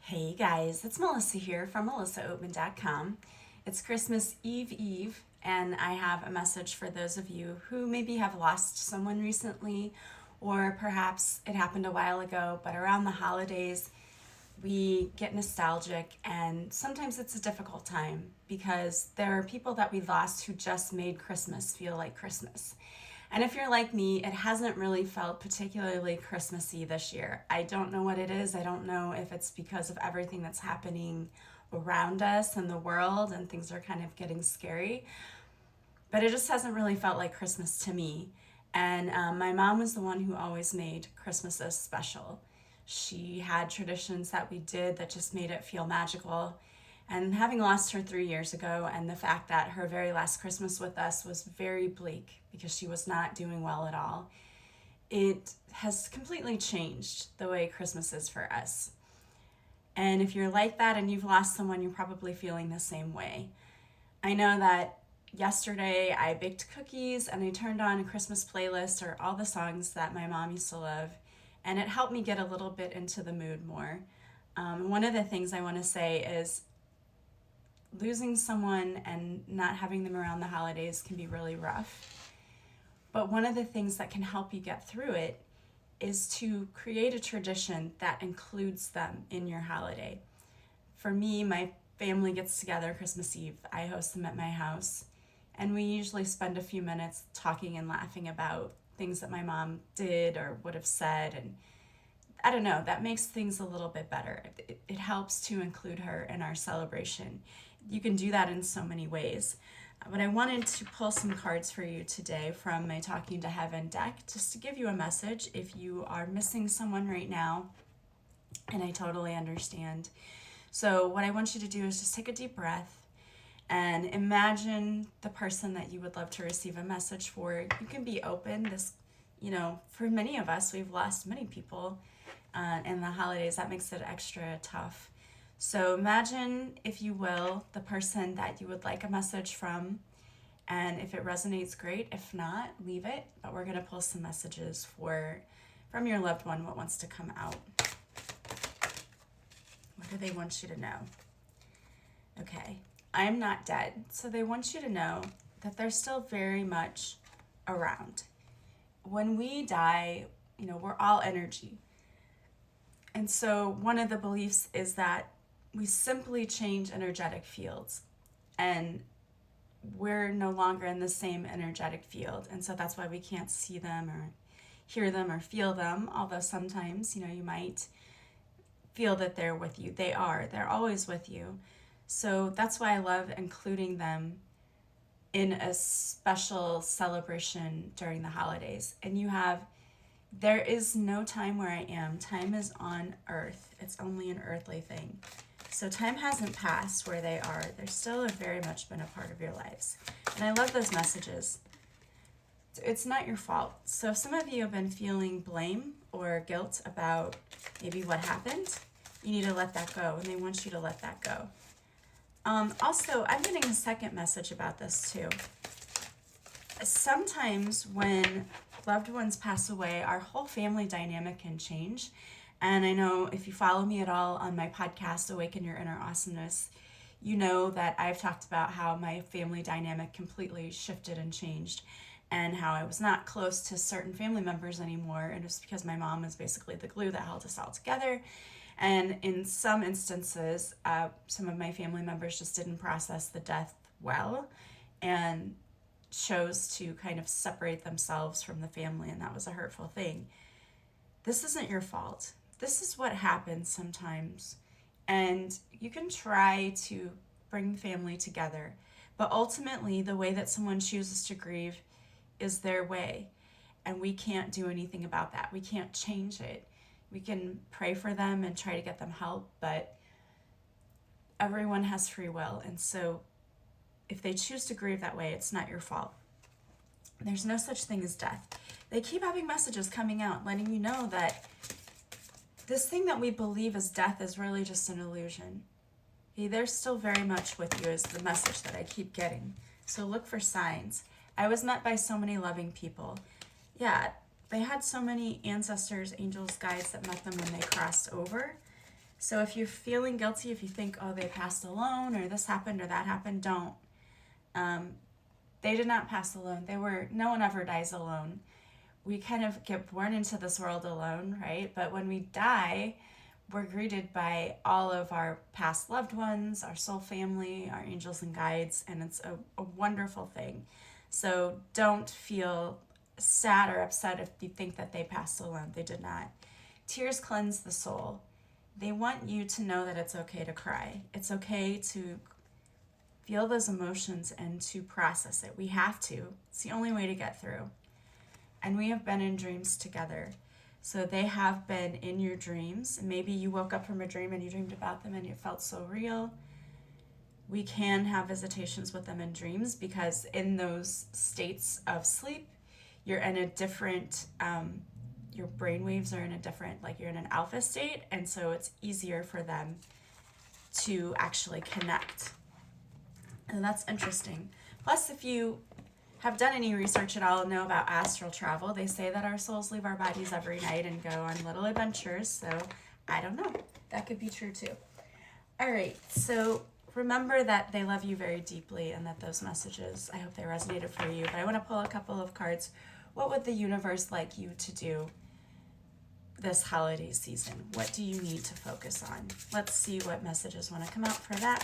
Hey guys, it's Melissa here from melissaoatman.com. It's Christmas Eve, and I have a message for those of you who maybe have lost someone recently, or perhaps it happened a while ago, but around the holidays, we get nostalgic, and sometimes it's a difficult time because there are people that we lost who just made Christmas feel like Christmas. And if you're like me, it hasn't really felt particularly Christmassy this year. I don't know what it is. I don't know if it's because of everything that's happening around us and the world and things are kind of getting scary. But it just hasn't really felt like Christmas to me. And my mom was the one who always made Christmases special. She had traditions that we did that just made it feel magical. And having lost her 3 years ago, and the fact that her very last Christmas with us was very bleak because she was not doing well at all, it has completely changed the way Christmas is for us. And if you're like that and you've lost someone, you're probably feeling the same way. I know that yesterday I baked cookies and I turned on a Christmas playlist or all the songs that my mom used to love, and it helped me get a little bit into the mood more. One of the things I want to say is losing someone and not having them around the holidays can be really rough. But one of the things that can help you get through it is to create a tradition that includes them in your holiday. For me, my family gets together Christmas Eve. I host them at my house, and we usually spend a few minutes talking and laughing about things that my mom did or would have said, and I don't know, that makes things a little bit better. It helps to include her in our celebration. You can do that in so many ways. But I wanted to pull some cards for you today from my Talking to Heaven deck, just to give you a message if you are missing someone right now, and I totally understand. So what I want you to do is just take a deep breath and imagine the person that you would love to receive a message for. You can be open. For many of us, we've lost many people in the holidays. That makes it extra tough. So imagine, if you will, the person that you would like a message from, and if it resonates, great. If not, leave it. But we're going to pull some messages from your loved one, what wants to come out. What do they want you to know? Okay, I am not dead. So they want you to know that they're still very much around. When we die, we're all energy. And so one of the beliefs is that we simply change energetic fields, and we're no longer in the same energetic field. And so that's why we can't see them or hear them or feel them, although sometimes, you might feel that they're with you. They're always with you. So that's why I love including them in a special celebration during the holidays. And there is no time where I am. Time is on earth. It's only an earthly thing. So time hasn't passed where they are. They're still very much been a part of your lives. And I love those messages. It's not your fault. So if some of you have been feeling blame or guilt about maybe what happened, you need to let that go, and they want you to let that go. Also, I'm getting a second message about this too. Sometimes when loved ones pass away, our whole family dynamic can change. And I know if you follow me at all on my podcast, Awaken Your Inner Awesomeness, you know that I've talked about how my family dynamic completely shifted and changed, and how I was not close to certain family members anymore. And it's because my mom was basically the glue that held us all together. And in some instances, some of my family members just didn't process the death well and chose to kind of separate themselves from the family, and that was a hurtful thing. This isn't your fault. This is what happens sometimes, and you can try to bring family together, but ultimately the way that someone chooses to grieve is their way, and we can't do anything about that. We can't change it. We can pray for them and try to get them help, but everyone has free will, and so if they choose to grieve that way, it's not your fault. There's no such thing as death. They keep having messages coming out letting you know that this thing that we believe is death is really just an illusion. They're still very much with you is the message that I keep getting. So look for signs. I was met by so many loving people. Yeah, they had so many ancestors, angels, guides that met them when they crossed over. So if you're feeling guilty, if you think, oh, they passed alone, or this happened or that happened, don't. They did not pass alone. No one ever dies alone. We kind of get born into this world alone, right? But when we die, we're greeted by all of our past loved ones, our soul family, our angels and guides, and it's a wonderful thing. So don't feel sad or upset if you think that they passed alone. They did not. Tears cleanse the soul. They want you to know that it's okay to cry. It's okay to feel those emotions and to process it. We have to. It's the only way to get through. And we have been in dreams together. So they have been in your dreams. Maybe you woke up from a dream and you dreamed about them and it felt so real. We can have visitations with them in dreams because in those states of sleep, you're in a different, your brain waves are in a different, like you're in an alpha state. And so it's easier for them to actually connect. And that's interesting. Plus, if you have done any research at all and know about astral travel, they say that our souls leave our bodies every night and go on little adventures. So I don't know. That could be true too. All right. So remember that they love you very deeply and that those messages, I hope they resonated for you. But I want to pull a couple of cards. What would the universe like you to do this holiday season? What do you need to focus on? Let's see what messages want to come out for that.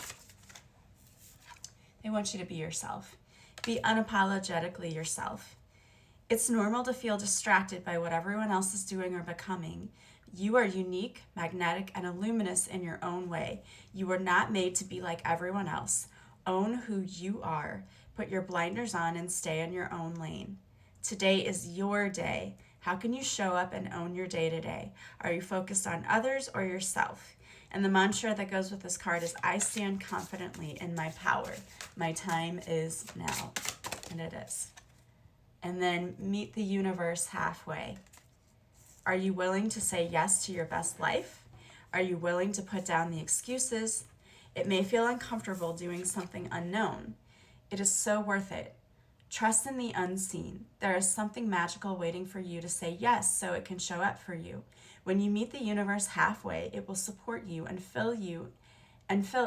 They want you to be yourself. Be unapologetically yourself. It's normal to feel distracted by what everyone else is doing or becoming. You are unique, magnetic, and luminous in your own way. You are not made to be like everyone else. Own who you are. Put your blinders on and stay in your own lane. Today is your day. How can you show up and own your day today? Are you focused on others or yourself? And the mantra that goes with this card is, I stand confidently in my power. My time is now. And it is. And then meet the universe halfway. Are you willing to say yes to your best life? Are you willing to put down the excuses? It may feel uncomfortable doing something unknown. It is so worth it. Trust in the unseen. There is something magical waiting for you to say yes so it can show up for you. When you meet the universe halfway, it will support you and fill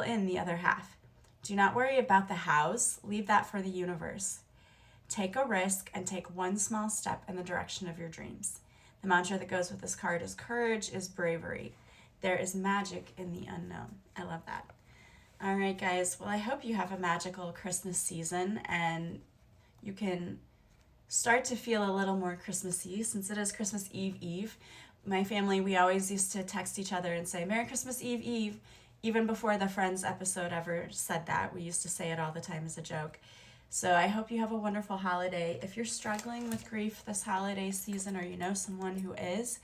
in the other half. Do not worry about the hows. Leave that for the universe. Take a risk and take one small step in the direction of your dreams. The mantra that goes with this card is, courage is bravery. There is magic in the unknown. I love that. All right, guys. Well, I hope you have a magical Christmas season and you can start to feel a little more Christmassy since it is Christmas Eve. My family, we always used to text each other and say, Merry Christmas Eve. Even before the Friends episode ever said that, we used to say it all the time as a joke. So I hope you have a wonderful holiday. If you're struggling with grief this holiday season or you know someone who is,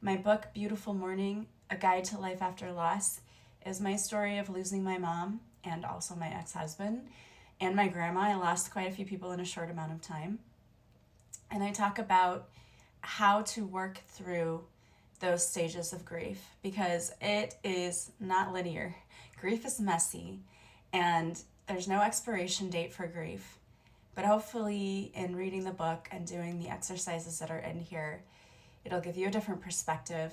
my book, Beautiful Mourning, A Guide to Life After Loss, is my story of losing my mom and also my ex-husband and my grandma. I lost quite a few people in a short amount of time. And I talk about how to work through those stages of grief because it is not linear. Grief is messy and there's no expiration date for grief. But hopefully in reading the book and doing the exercises that are in here, it'll give you a different perspective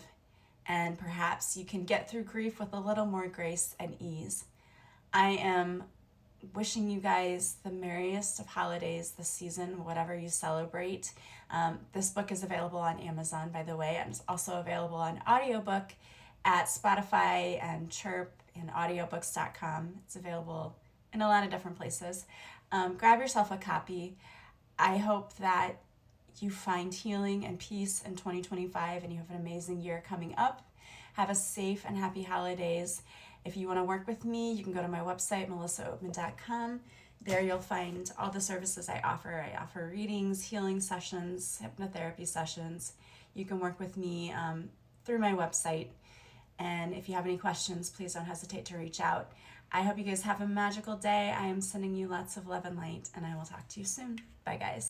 and perhaps you can get through grief with a little more grace and ease. I am wishing you guys the merriest of holidays this season, whatever you celebrate. This book is available on Amazon, by the way, and it's also available on audiobook at Spotify and Chirp and audiobooks.com. It's available in a lot of different places. Grab yourself a copy. I hope that you find healing and peace in 2025 and you have an amazing year coming up. Have a safe and happy holidays. If you want to work with me, you can go to my website, melissaoatman.com. There you'll find all the services I offer. I offer readings, healing sessions, hypnotherapy sessions. You can work with me through my website. And if you have any questions, please don't hesitate to reach out. I hope you guys have a magical day. I am sending you lots of love and light, and I will talk to you soon. Bye, guys.